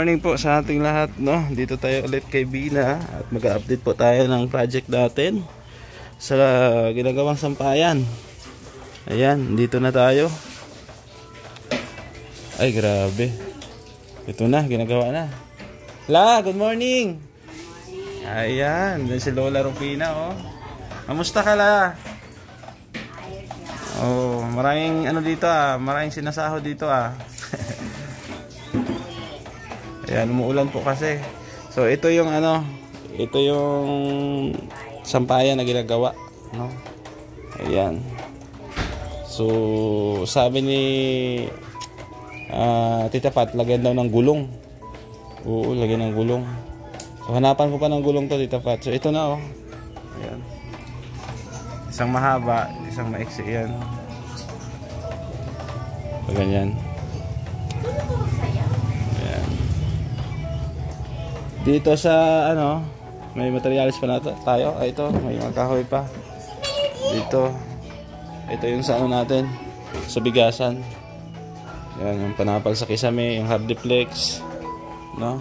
morning po sa ating lahat, no? Dito tayo ulit kay Bina at mag-update po tayo ng project natin sa ginagawang sampayan. Ayan, dito na tayo. Ay, grabe. Ito na, ginagawa na. La, good morning. Ayan, si Lola Rupina, oh. Kamusta ka, La? Oh, maraming ano dito, maraming sinasahod dito, Ayan, umuulan po kasi. So ito yung ito yung sampayan na ginagawa, no? Ayan. So sabi ni Tita Pat, lagyan daw ng gulong. Oo, lagyan ng gulong. So hanapan ko pa ng gulong to, Tita Pat. So ito na, oh. Ayan. Isang mahaba, isang maiksi yan. So ganyan. Dito sa may materials pa na tayo. Ito, may mga kahoy pa. Dito. Ito yung sa natin, sa bigasan. Yan, yung panapal sa kisame, yung hardiplex. No?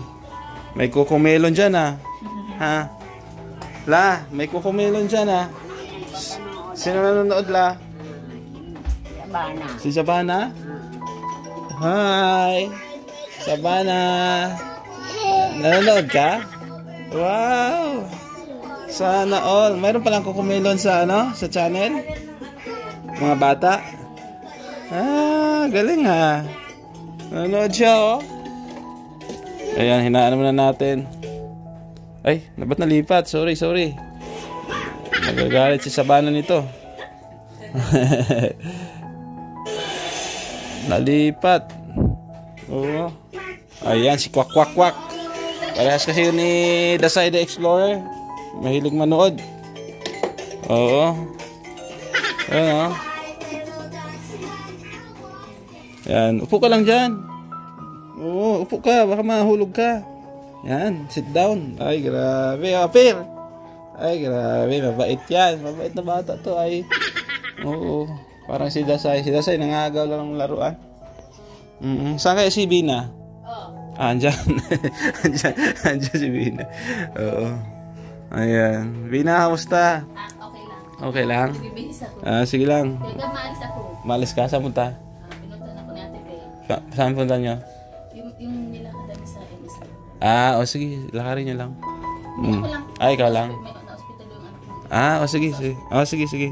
May kukumelon dyan, ha? La, may kukumelon dyan, Sino nanonood, La? Sabana. Si Sabana? Hi! Sabana! Nanonood ka? Wow! Sana all. Mayroon palang kukumelon sa sa channel? Mga bata? Galing, nanonood siya, oh. Ayan, hinaan muna natin. Ay, ba't nalipat? Sorry. Nagagalit si Sabana nito. Nalipat. Oo. Ayan, si Kwak. Parehas kasi yun ni Dasay the Explorer. Mahilig manood. Oo. Ayan, Ayan, upo ka lang dyan. Oo, upo ka. Baka mahulog ka. Ayan, sit down. Ay, grabe. Apir. Ay, grabe. Mabait yan. Mabait na bata to, ay. Oo. Parang si Dasay. Si Dasay nangagaw lang ng laruan. Saan kaya si Bina? Andyan. Andyan si Bina. Oo. Ayan. Bina, kamusta? Okay lang. Okay lang? Sige lang. Kaya maalis ako. Maalis ka? Saan punta? Pinunta na ko ni Ate Bea. Saan punta nyo? Yung nilakad sa MSC. Sige. Lakarin nyo lang. Ako lang. Ikaw lang? May na-hospital yung anak ko. Sige.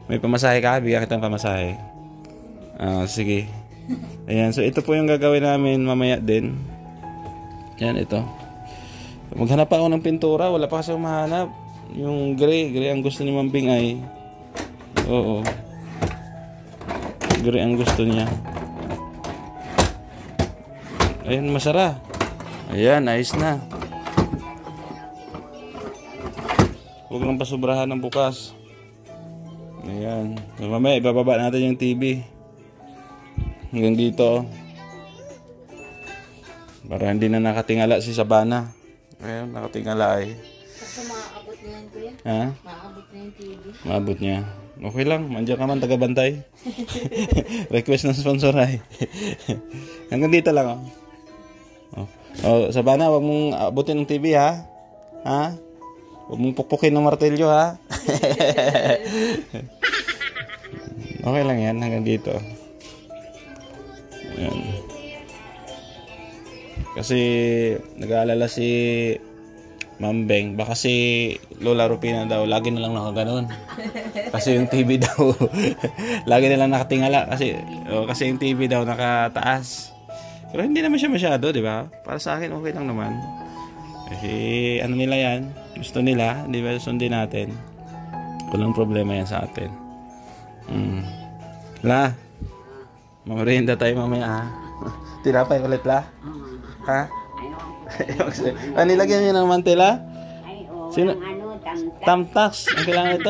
May pamasahe ka? Bigyan kitang pamasahe. Sige. Ayan, so ito po yung gagawin namin mamaya din. Yan, ito. Maghanap pa ako ng pintura. Wala pa kasi mahanap. Yung gray ang gusto ni Mambing ay. Oo. Gray ang gusto niya. Ayan, masara. Ayan, ayos na. Huwag lang pasubrahan ng bukas. Ayan. So, mamaya ibababa natin yung TV. Hanggang dito. Para hindi na nakatingala si Sabana. Ayan, nakatingala ay. Kasi maaabot na yan, kuya. Ha? Maaabot na yung TV. Maabot niya. Okay lang, mandiyan ka man, taga-bantay. Request ng sponsor ay. Hanggang dito lang, Sabana, wag mong abutin ng TV, ha? Huwag mong pukpukin ng martelyo, ha? Okay lang yan, hanggang dito. Ayan. Kasi nag-aalala si Mambeng, baka si Lola Rupina daw lagi na lang nakaganon. Kasi yung TV daw lagi na lang nakatingala kasi yung TV daw nakataas. Pero hindi naman siya masyado, di ba? Para sa akin okay lang naman. Kasi nila yan, gusto nila, di ba? Sundin natin. Walang problema yan sa atin. La, mamarienda tayo mamaya, Tinapay ulit, La? Ha? Nilagyan niyo ng mantela? Sino? Tamtax. Ang kailangan nito,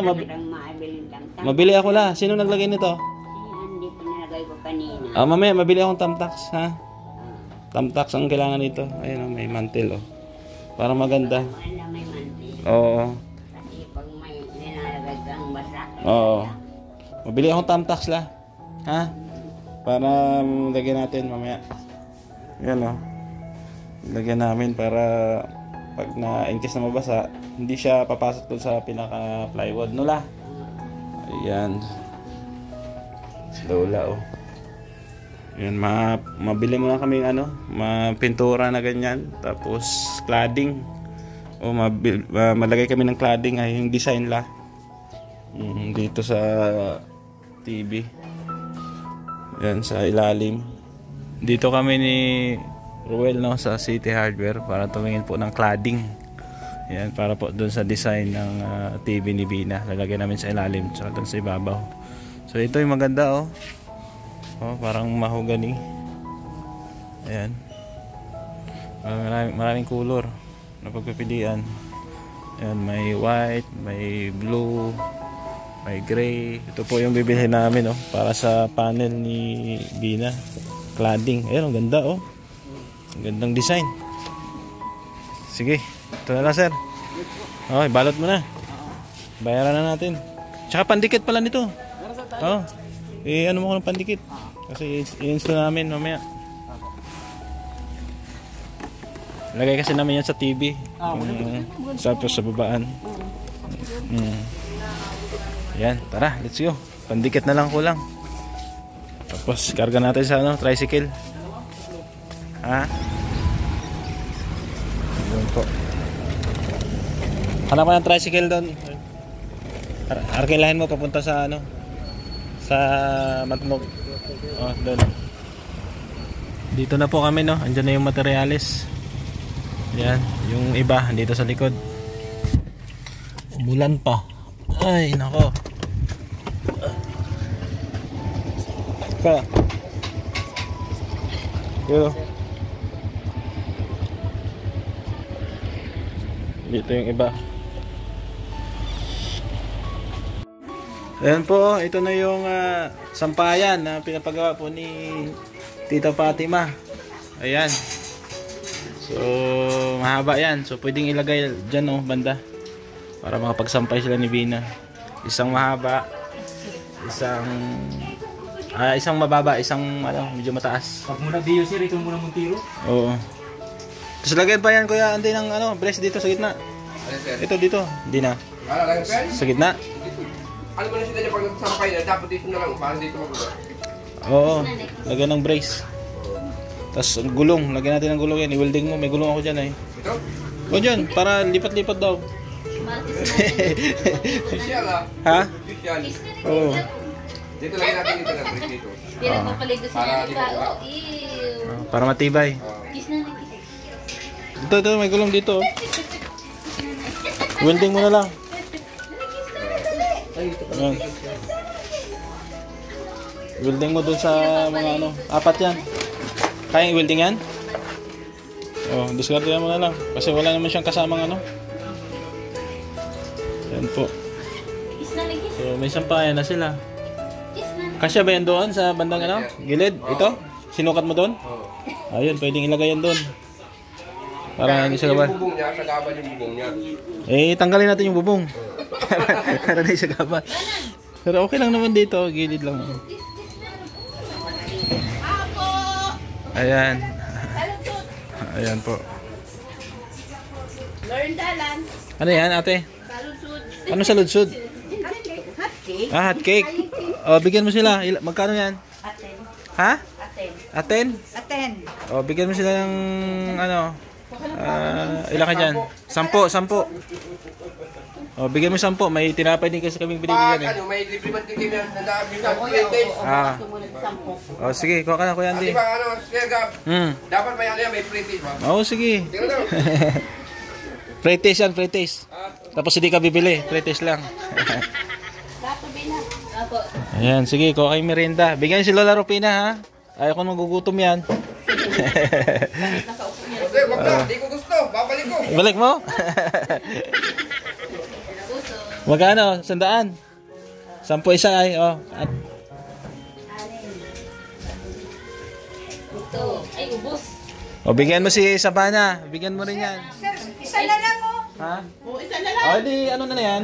mabili ako, La. Sino naglagay nito? Hindi pinalagay ko kanina. Mamaya, mabili akong tamtax, ha? Tamtax ang kailangan nito. Ayun, may mantel, para maganda. May mantel. Oo. Kasi pag may nilalagay kang basa. Oo. Mabili akong tamtax, La. Ha? Para lagyan natin mamaya. Yan, Lagyan namin para pag in case na mabasa, hindi siya papasok doon sa pinaka plywood, no la? Ayan. Si Lola, oh. Ayan, mabili muna kami mapintura na ganyan, tapos cladding. O malagay kami ng cladding ay yung design la. Dito sa TV. Ayan, sa ilalim. Dito kami ni Ruel, no, sa City Hardware para tumingin po ng cladding. Ayan, para po doon sa design ng TV ni Bina. Lalagyan namin sa ilalim tsaka doon sa ibabaw. So ito yung maganda, oh. Oh, parang mahogany. Ayan. Maraming color na pagpipilian. Ayan, may white, may blue, may gray. Ito po yung bibilhin namin, oh, para sa panel ni Bina. Cladding. Ayan, ang ganda, oh. Ang gandang design. Sige, ito na lang, sir. Okay, balot mo na. Bayaran na natin. Tsaka pandikit pala nito. Oh, ano mo ko ng pandikit? Kasi i-install namin mamaya. Lagay kasi namin yan sa TV. Sa babaan. Yan, tara, let's go. Pandikit na lang kulang. Tapos karga natin sa tricycle. Ha? Yun po. Hanap mo ng tricycle doon. Arkilahin mo papunta sa sa Matnog. Oh, doon. Dito na po kami, no. Andiyan na yung materials. Yan, yung iba dito sa likod. Umulan pa. Ay, nako. Yo. Dito yung iba. Ayan po, ito na yung sampayan na pinapagawa po ni Tita Fatima. Ayan. So, mahaba yan. So, pwedeng ilagay dyan, oh, banda. Para makapagsampay sila ni Bina. Isang mahaba. Isang mababa. Isang medyo mataas. Pag muna diyo sir, ito muna mong tiro. Oo. Tapos lagyan pa yan, Kuya Andy, ng brace dito sa gitna. Ito dito. Hindi na. Sa gitna. Ano ba na sila niya pag nagsampay na, dapat dito na lang, para dito magulo. Oo, lagyan ng brace. Tapos gulong, lagyan natin ng gulong yan. I-welding mo, may gulong ako dyan eh. Ito? O dyan, para lipat-lipat daw. Official ah. Ha? Official. Oo. Dito lang natin dito na, brace dito. Pinagpapaligo sa Para nila. dito. Oh, ew. Para matibay. Kiss na. Ito, may gulong dito. Welding mo na lang. Ayan. Welding mo dun sa mga apat yan. Kaya i-welding yan? Oh, discard mo na lang. Kasi wala naman siyang kasamang Yan po. So, may sampayan na sila. Kasya ba yan doon sa bandang gilid? Ito? Sinukat mo doon? Ayun, pwedeng ilagay yan doon. Para hindi siya gaban. Yung bubong niya, sagaban yung bubong niya. Tanggalin natin yung bubong. Para hindi siya gaban. Pero okay lang naman dito, gilid lang. Ayan. Ayan po. Ano yan, ate? Ano sa ludsud? Hot cake. Hot cake. O, bigyan mo sila. Magkano yan? Aten. Ha? Aten. Aten? O, bigyan mo sila ng ilan ka dyan? 10. O, bigyan mo 10. May tinapay din kasi kaming binibigyan eh. May libriman din kami na minsan pre-taste. O, sige. Kuha ka na, Kuya Andy. Di ba Sir Gab? Dapat may pre-taste ba? Oo, sige. Tingnan daw. Pre-taste yan, pre-taste. Tapos hindi ka bibili. Pre-taste lang. Ayan, sige. Kuha kayo merienda. Bigyan si Lola Rupina, ha? Ayaw ko magugutom yan. Sir, wag na. Di ko gusto. Babalik ko. Balik mo? Magkano? 100? 10 isa ay, oh. At Ito. Ay, ubos. o, bigyan mo si Sabana. Bigyan mo rin yan. Sir, isa na lang oh. Ha? O, isa na lang. O, di ano na yan?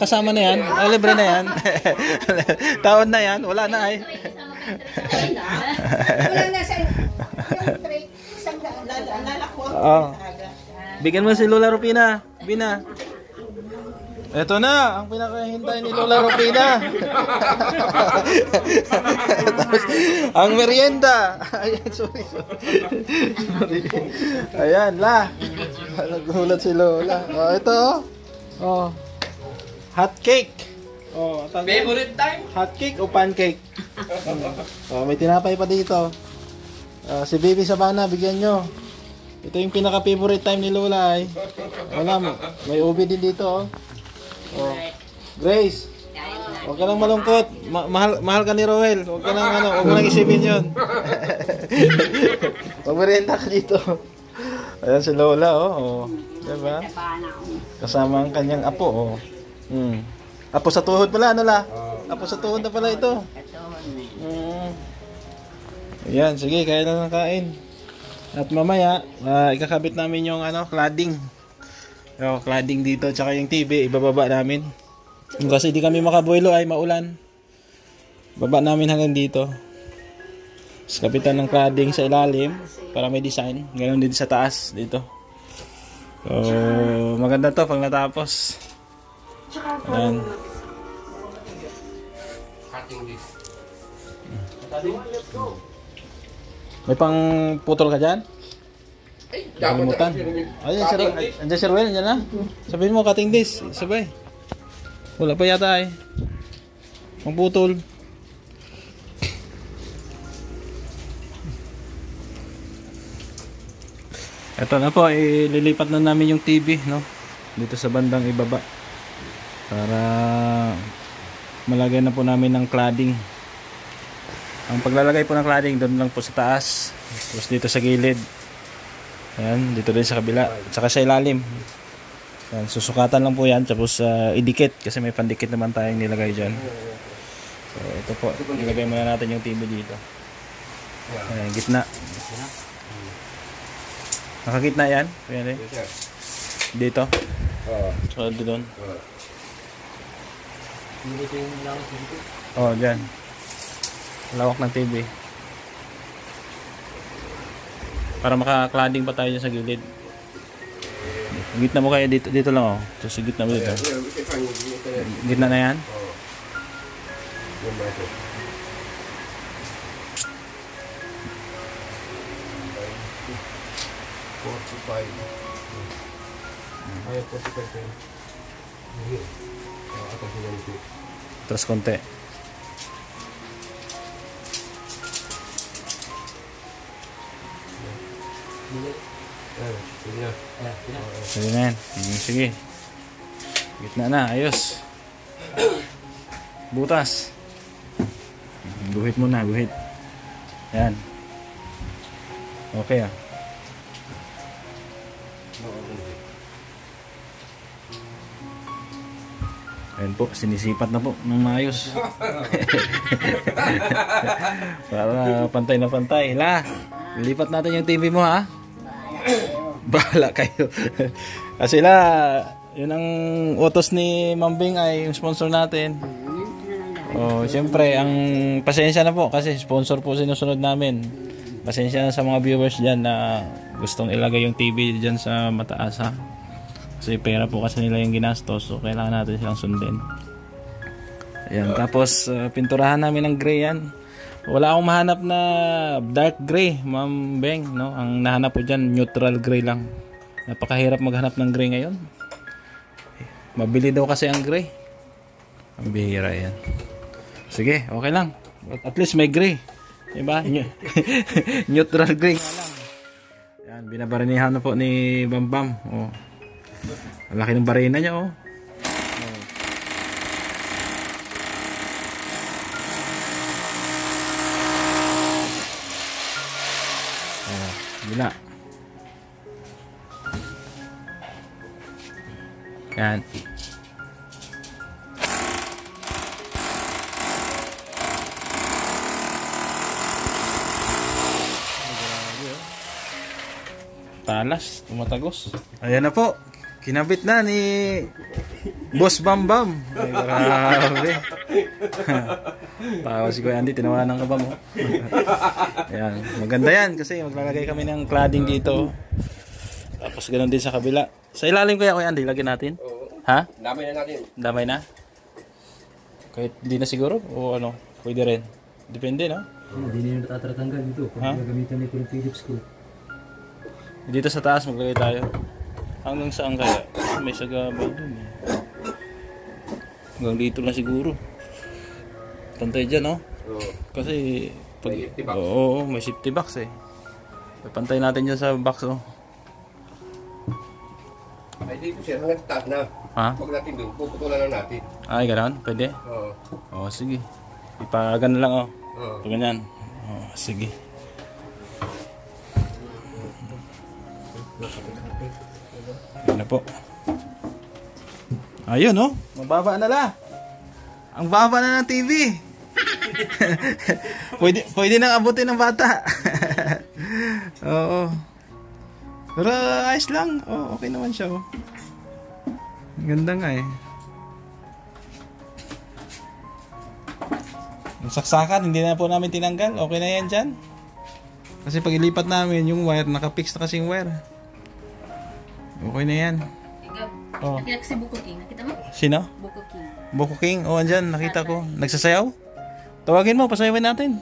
Kasama na yan. O, libre na yan. Taon na yan. Wala na ay. Wala na sa yung tray. Isang daan. Lalako. Oh. Bigyan mo si Lola Rupina. Bina. Ito na, ang pinakahintay ni Lola Rupina. Tapos, ang merienda. Ayan, sorry. Ayan, la. Nagulat si Lola. Oh, ito. Oh. Hot cake. Oh, Favorite time? hot cake o pancake? Oh, may tinapay pa dito. Si Baby Sabana, bigyan nyo. Ito yung pinaka-favorite time ni Lola ay. Wala, may ubi din dito. Oh. Grace, huwag ka nang malungkot. Mahal ka ni Roel. Huwag ka nang huwag mo nang isipin yun. Magmerenda ka dito. Ayan si Lola, oh. Diba? Kasama ang kanyang apo, oh. Apo sa tuhod pala, ano la? Apo sa tuhod na pala ito. Ayan, sige, kaya na ng kain. At mamaya, ikakabit namin yung cladding. Yung cladding dito, tsaka yung TV, ibababa namin. Kasi di kami makabuelo ay maulan. Baba namin hanggang dito. Tapos kapitan ng cladding sa ilalim para may design. Ganon din sa taas, dito. So, maganda to pag natapos. Ayan. May pang putol ka dyan? Nakalimutan. Ayan, andyan si Ruel, andyan na. Sabihin mo, cutting this. Sabay. Wala pa yata eh. Pang putol. Ito na po, ililipat na namin yung TV, no? Dito sa bandang ibaba. Para malagay na po namin ng cladding. Ang paglalagay po ng cladding doon lang po sa taas. Tapos dito sa gilid. Ayan, dito rin sa kabila. At saka sa ilalim. Ayan, susukatan lang po yan. Tapos idikit. Kasi may pandikit naman tayong nilagay dyan. So ito po. Nilagay muna natin yung TV dito. Ayan, gitna. Nakagitna yan? Ayan, eh. Dito. So doon. Oh, dyan. Lawak ng TV. Para maka-cladding pa tayo dyan sa gilid. Gitna mo kaya dito, dito lang, oh. So, sa gitna mo dito. Gitna na yan? Terus konti. Sige na yan. Sige. Gitna na. Ayos. Butas. Guhit muna. Guhit. Yan. Okay ah. Ayan po, sinisipat na po ng maayos. Para pantay na pantay. La, lipat natin yung TV mo ha. Bahala kayo. Kasi la, yun ang utos ni Mambing ay yung sponsor natin. Oh, siyempre, ang pasensya na po kasi sponsor po sinusunod namin. Pasensya na sa mga viewers dyan na gustong ilagay yung TV dyan sa mataas ha. Kasi pera po kasi nila yung ginastos, so kailangan natin silang sundin. Ayan, tapos pinturahan namin ng gray yan. Wala akong mahanap na dark gray, Ma'am Beng, no? Ang nahanap ko dyan, neutral gray lang. Napakahirap maghanap ng gray ngayon. Mabili daw kasi ang gray. Ang bihira yan. Sige, okay lang. At least may gray. Diba? Neutral gray nga lang. Yan, binabarinihan na po ni Bambam. Oh. Ang laki ng barina niya, oh. Gila. Yan. Talas, tumatagos. Ayan na po. Kinabit na ni Boss Bambam. Ay, grabe. Tawa si Kuya Andy, tinawanan ka ba mo? Ayan, maganda yan kasi maglalagay kami ng cladding dito. Tapos ganoon din sa kabila. Sa ilalim kaya Kuya Andy, lagyan natin? Oo. Ha? Damay na natin. Damay na? Kahit hindi na siguro? O ano? Pwede rin. Depende, no? Hindi na yung natatatanggal dito. Kung Ha? gagamitan nito ng Phillips screw. Dito sa taas maglagay tayo. Hanggang saan kaya? May sagabal dun eh. Hanggang dito lang siguro. Pantay dyan, no? Oo. Kasi pag, May safety box. Oo, may safety box eh. Pantay natin dyan sa box, oh. Ay, dito sir, hanggang taas na. Ha? Pag natin doon, puputulan na natin. Ay, gano'n? Pwede? Oo. Oo, sige. Ipagan lang, oh. Oo. Pag ganyan. Oo, sige. Yan na po. Ayun, oh. Mababa na la. Ang baba na ng TV. pwede nang abutin ng bata. Oo. Pero ayos lang. Oh, okay naman siya, oh. Ganda nga eh. Yung saksakan, hindi na po namin tinanggal. Okay na yan dyan. Kasi pag ilipat namin yung wire, nakapix na kasing wire. Okay na yan. Ikaw, Oh. nakita ko si Buko King. Nakita mo? Sino? Buko King. Boko King? Oh, andyan. Nakita ko. Nagsasayaw? Tawagin mo, pasayawin natin.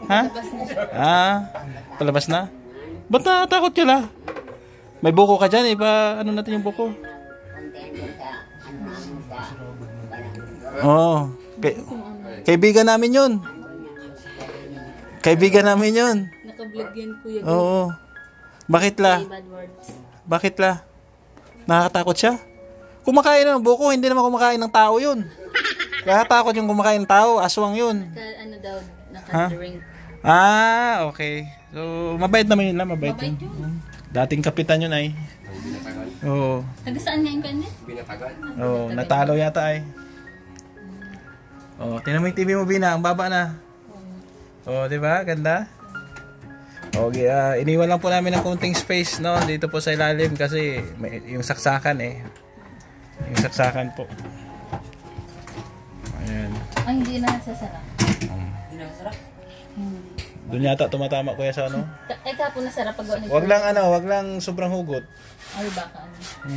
Ha? Labas na siya. Ah, palabas na? Ba't natatakot ka la? May buko ka dyan, ano natin yung buko? Oo. Kaibigan namin yun. Kaibigan namin yun. Naka-vlog yan, Kuya. Oo. Bakit la? Bad words. Bakit la? Nakakatakot siya? Kumakain ng buko, hindi naman kumakain ng tao yun. Nakakatakot yung kumakain ng tao, aswang yun. Ano daw, naka-drink. Ah, okay. So, mabait naman yun la, mabait Mabait yun. yun. Dating kapitan yun ay. Ang binatagal. Oo. Taga saan nga yung kanya? Binatagal. Oo, natalo yata ay. Oh, tingnan mo yung TV mo, Bina, ang baba na. Oh, di ba? Ganda. Okay, iniwan lang po namin ng konting space, no, dito po sa ilalim kasi yung saksakan eh. Yung saksakan po. Ayan. Ay, hindi na nasasara. Hindi na sarap. Doon yata tumatama kuya sa ano. Ay, kapo nasara pag gawin. Wag lang sobrang hugot. Ay, baka ano.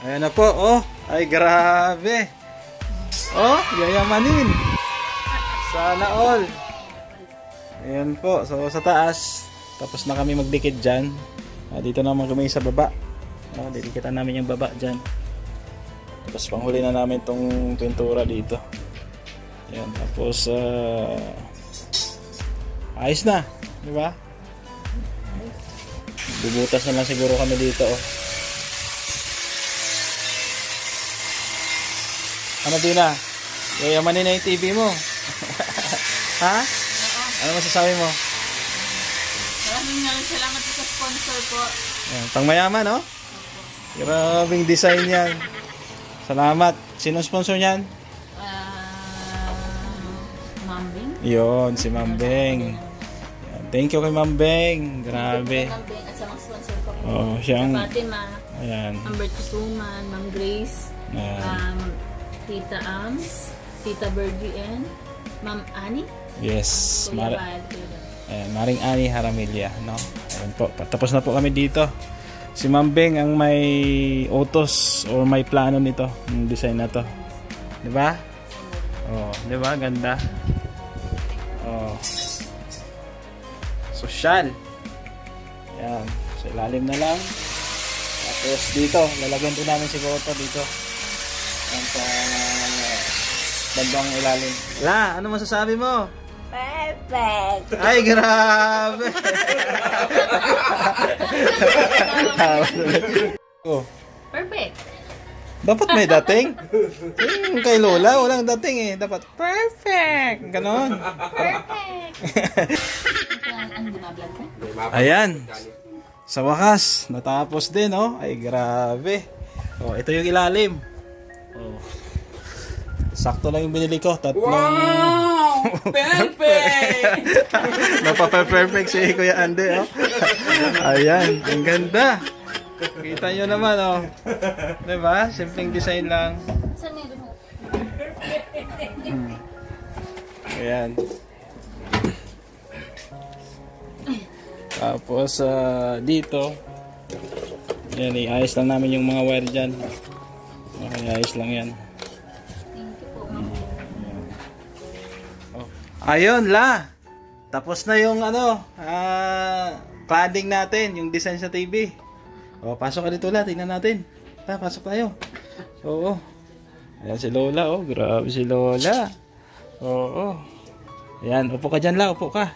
Ayan na po, oh. Ay, grabe. Oh, yayamanin. Sana all. Ayan po. So, sa taas. Tapos na kami magdikit dyan. Dito naman kami sa baba. Didikitan namin yung baba dyan. Tapos panghuli na namin tong pintura dito. Ayan. Tapos, ayos na. Diba? Bubutas na lang siguro kami dito, oh. Ano din na? Yayamanin na yung TV mo. Ha? Ano masasabi mo? Maraming salamat sa sponsor po. Ayan, pang mayaman, no? Grabing design yan. Salamat. Sino sponsor niyan? Mambing. Yun, si Mambeng. Ayan, thank you kay Mambeng. Grabe. Mambing at sa mga sponsor ko. Oh, siyang... Fatima, Ayan. Amber Tusuman, Ma'am Grace, Ayan. Tita Ams, Tita Bergie, and Ma'am Annie. Yes. Kuya Val. Ayan, Maring Ani Haramilya, no? Ayan po. Tapos na po kami dito. Si Mambeng ang may utos or may plano nito, yung design na to. 'Di ba? Oh, 'di ba? Ganda. Oh. Social. Ayan. Sa ilalim na lang. Tapos dito, lalagyan din namin si Goto dito. Yan sa bandang ilalim. La, ano masasabi mo? Perfect. Ay, grabe! Oh, Perfect. dapat may dating. Yung kay Lola, walang dating eh. Dapat perfect. Ganon. Perfect. Ang bumablog ko? Ayan. Sa wakas, natapos din, oh. Ay, grabe. Oh, ito yung ilalim. Oh. Sakto lang yung binili ko. Tatlong... Wow! Perfect! Napapa-perfect si Kuya Andy, oh. Ayan, ang ganda. Kita nyo naman, oh. Diba? Simpleng design lang. Saan yung remote? Ayan. Tapos, dito. Ayan, iayos lang namin yung mga wire dyan. Okay, iayos lang yan. Thank you po, ma'am. Ayun, La. Tapos na yung cladding natin, yung design sa TV. O, pasok ka dito, La. Tingnan natin. La, pasok tayo. Oo. Ayan si Lola, oh. Grabe si Lola. Oo. Ayan, upo ka dyan, La. Upo ka.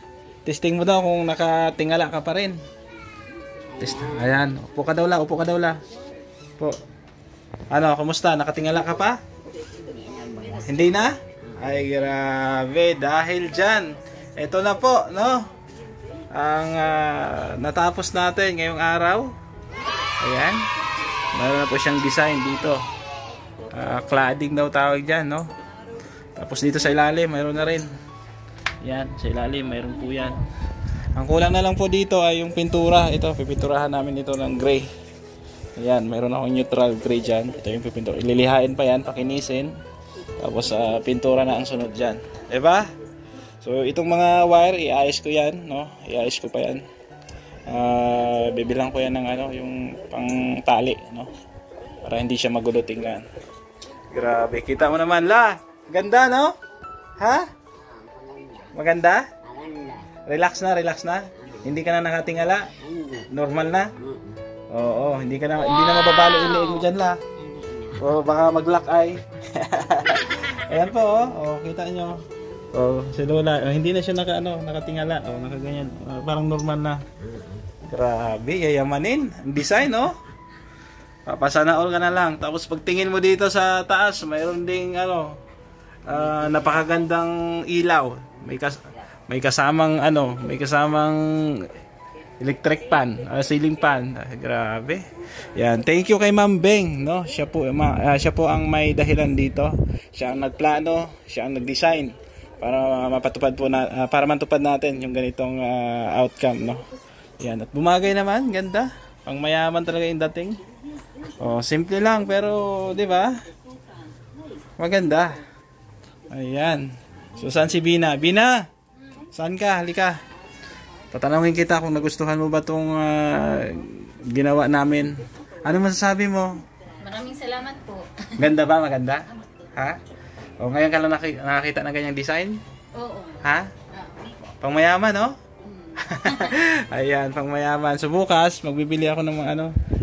Testing mo daw kung nakatingala ka pa rin. Ayan, upo ka daw, La. Upo ka daw, La. Upo. Ano, kumusta? Nakatingala ka pa? Hindi na? Ay, grabe. Dahil dyan, ito na po, no? Ang natapos natin ngayong araw. Ayan. Meron na po siyang design dito. Cladding daw tawag dyan, no? Tapos dito sa ilalim, mayroon na rin. Yan, sa ilalim, mayroon po yan. Ang kulang na lang po dito ay yung pintura. Ito, pipinturahan namin ito ng gray. Ayan, mayroon akong neutral gray dyan. Ito yung pipintura. Ililihain pa yan, pakinisin. Tapos pintura na ang sunod dyan. Diba? So, itong mga wire, iayos ko yan, no? Iayos ko pa yan. Bibilang ko yan ng yung pang tali, no? Para hindi siya magulo tingnan. Grabe, kita mo naman, La. Ganda, no? Ha? Maganda? Relax na. Hindi ka na nakatingala? Normal na? Oo, hindi na mababalo yung leeg mo dyan, La. O baka mag-lock eye. Ayan po, oh. Kita nyo. Oh, si Lola, hindi na siya nakatingala. Oh, nakaganyan. Parang normal na. Grabe, yayamanin. Ang design, oh. Papasana all ka na lang. Tapos pagtingin mo dito sa taas, mayroon ding napakagandang ilaw. May kasamang electric pan, ceiling fan. Grabe. Yan, thank you kay Ma'am Beng, no? Siya po ang may dahilan dito. Siya ang nagplano, siya ang nag-design para para matupad natin yung ganitong outcome, no? Yan, at bumagay naman, ganda. Pang mayaman talaga yung dating. Oh, simple lang pero, 'di ba? Maganda. Ayan. So saan si Bina? Bina, saan ka? Halika. Tatanungin kita kung nagustuhan mo ba itong ginawa namin. Ano masasabi mo? Maraming salamat po. Ganda ba? Maganda? Ha? O ngayon ka lang nakakita ng ganyang design? Oo. Ha? Pangmayaman, no? Ayan, pangmayaman. So bukas, magbibili ako ng mga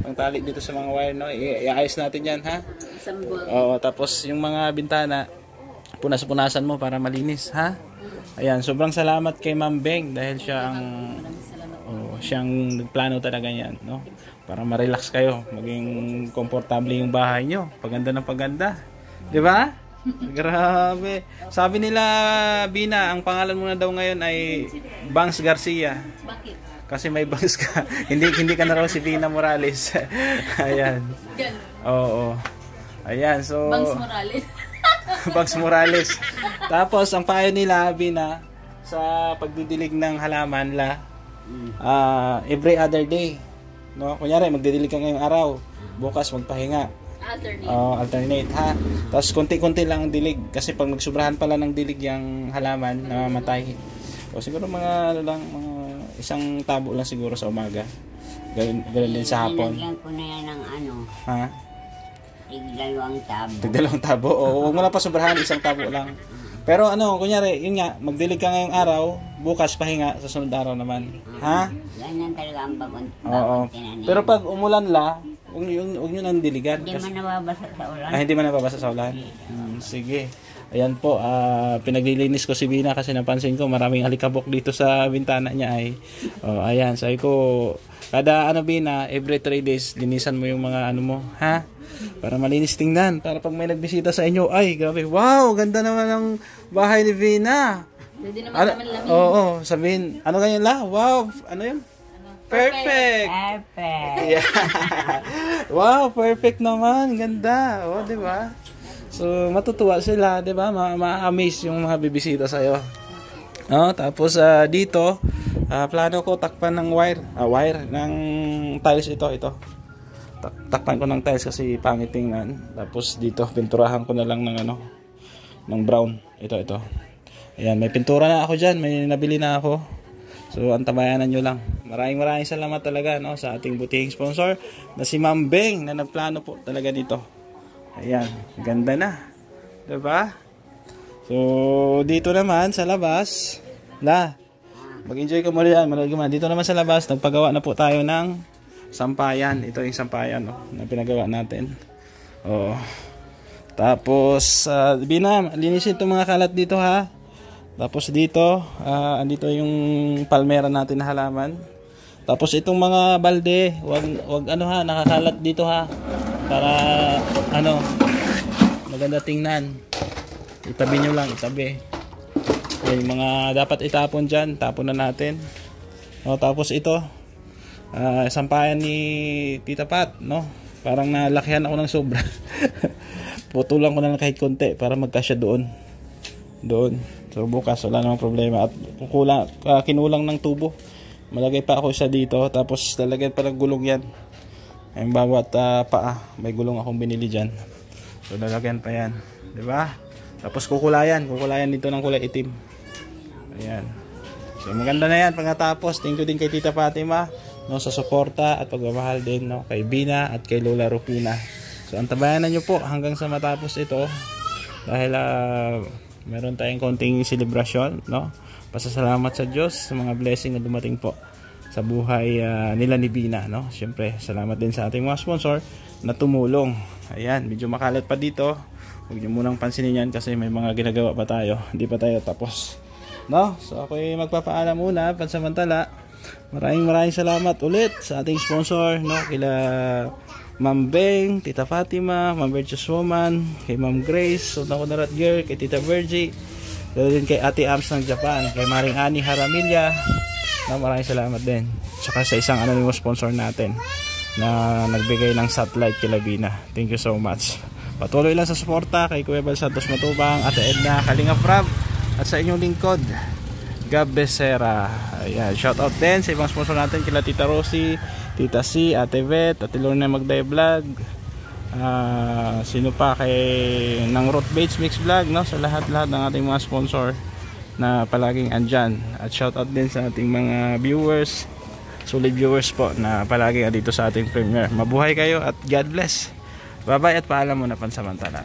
pangtali dito sa mga wire, no? Iayos natin yan, ha? Isang buwan. Oo, tapos yung mga bintana, punas-punasan mo para malinis, ha? Ayan, sobrang salamat kay Ma'am Beng dahil siya siyang nagplano talaga yan, no? Para ma-relax kayo, maging komportable yung bahay nyo. Paganda ng paganda. 'Di ba? Grabe. Sabi nila, Bina, ang pangalan mo na daw ngayon ay Bangs Garcia. Bakit? Kasi may bangs ka. hindi ka na raw si Bina Morales. Ayan. Oo. Ayan, so Bangs Morales. Bangs Morales. Tapos ang payo nila, Bina, sa pagdidilig ng halaman, La, every other day, no? Kunyari magdidilig ka ngayong araw, bukas magpahinga. Alternate, ha. Tapos konti-konti lang ang dilig kasi pag nagsobrahan pala ng dilig yung halaman, namamatay. O siguro mga isang tabo lang siguro sa umaga. Ganun din sa hapon. Nilagyan ko na yan ng Ha? tig-dalawang tabo. Tig-dalawang tabo. O huwag mo lang pa sobrahan, isang tabo lang. Pero ano, kunyari, yun nga, magdilig ka ngayong araw, bukas pahinga, sa sunod araw naman. Ha? Ganyan talaga ang bagon. Oo. Pero pag umulan la, huwag nyo nang diligan. Hindi man nababasa sa ulan. Hindi man nababasa sa ulan? Sige. Ayan po, pinaglilinis ko si Bina kasi napansin ko maraming alikabok dito sa bintana niya ay. Ayan, sabi ko, kada Bina, every 3 days, linisan mo yung mga mo, ha? Para malinis tingnan. Para pag may nagbisita sa inyo, ay, grabe, wow, ganda naman ang bahay ni Bina. Pwede naman naman lamin. Oo, sabihin, ano ganyan la? Wow, ano yun? Perfect! Perfect. Yeah. Wow, perfect naman. Ganda. O, di ba? So, matutuwa sila, di ba? Ma-amaze yung mga bibisita sa'yo. Tapos, dito, plano ko takpan ng wire ng tiles ito. Takpan ko ng tiles kasi pangit tingnan. Tapos, dito, pinturahan ko na lang ng brown. Ito. Ayan, may pintura na ako dyan. May nabili na ako. So, antabayanan nyo lang. Maraming salamat talaga sa ating butihing sponsor na si Ma'am Beng na nagplano po talaga dito. Ayan, ganda na. Diba? So, dito naman sa labas, mag-enjoy ka mo rin. Dito naman sa labas, nagpagawa na po tayo ng sampayan. Ito yung sampayan na pinagawa natin. Tapos, Bina, linisin itong mga kalat dito ha. Tapos dito, andito yung palmera natin na halaman. Tapos itong mga balde, wag nakakalat dito ha. Para maganda tingnan. Itabi nyo lang, itabi. Yung mga dapat itapon dyan, tapon na natin. Tapos ito, sampayan ni Tita Pat, Parang nalakihan ako ng sobra. Putulan ko na lang kahit konti para magkasya doon. So bukas wala namang problema. At kinulang ng tubo. Malagay pa ako isa dito. Tapos lalagyan pa ng gulong yan. Ang bawat paa. May gulong akong binili dyan. So lalagyan pa yan. Diba? Tapos kukulayan dito ng kulay itim. Ayan. So maganda na yan pagkatapos. Thank you din kay Tita Fatima sa suporta at pagmamahal din kay Bina at kay Lola Rupina. So antabayanan nyo po hanggang sa matapos ito. Dahil meron tayong konting celebration, Pasasalamat sa Diyos sa mga blessing na dumating po sa buhay nila ni Bina, Siyempre, salamat din sa ating mga sponsor na tumulong. Ayan, medyo makalat pa dito. Huwag niyo munang pansinin yan kasi may mga ginagawa pa tayo. Hindi pa tayo tapos. So ako'y magpapaalam muna pansamantala. Maraming salamat ulit sa ating sponsor, kila Ma'am Beng, Tita Fatima, Ma'am Virtuous Woman, kay Ma'am Grace, Sultan Kunarat Girl, kay Tita Virgie, din kay Ate Ams ng Japan, kay Maring Ani Haramilla. Maraming salamat din. Tsaka sa isang anonymous sponsor natin na nagbigay ng satellite kay Bina. Thank you so much. Patuloy lang sa suporta kay Kuya Bal Santos Matubang, Ate Edna Kalinga Prab, at sa inyong lingkod, Gab Becerra. Ayan, shout out din sa ibang sponsor natin kila Tita Rosie, Tita C, Ate Vet, Ate Lorna Magday Vlog, sino pa kay ng Root Baits Mix Vlog, sa lahat ng ating mga sponsor na palaging andyan. At shout out din sa ating mga viewers, solid viewers po na palaging dito sa ating premiere. Mabuhay kayo at God bless. Bye bye at paalam muna pansamantala.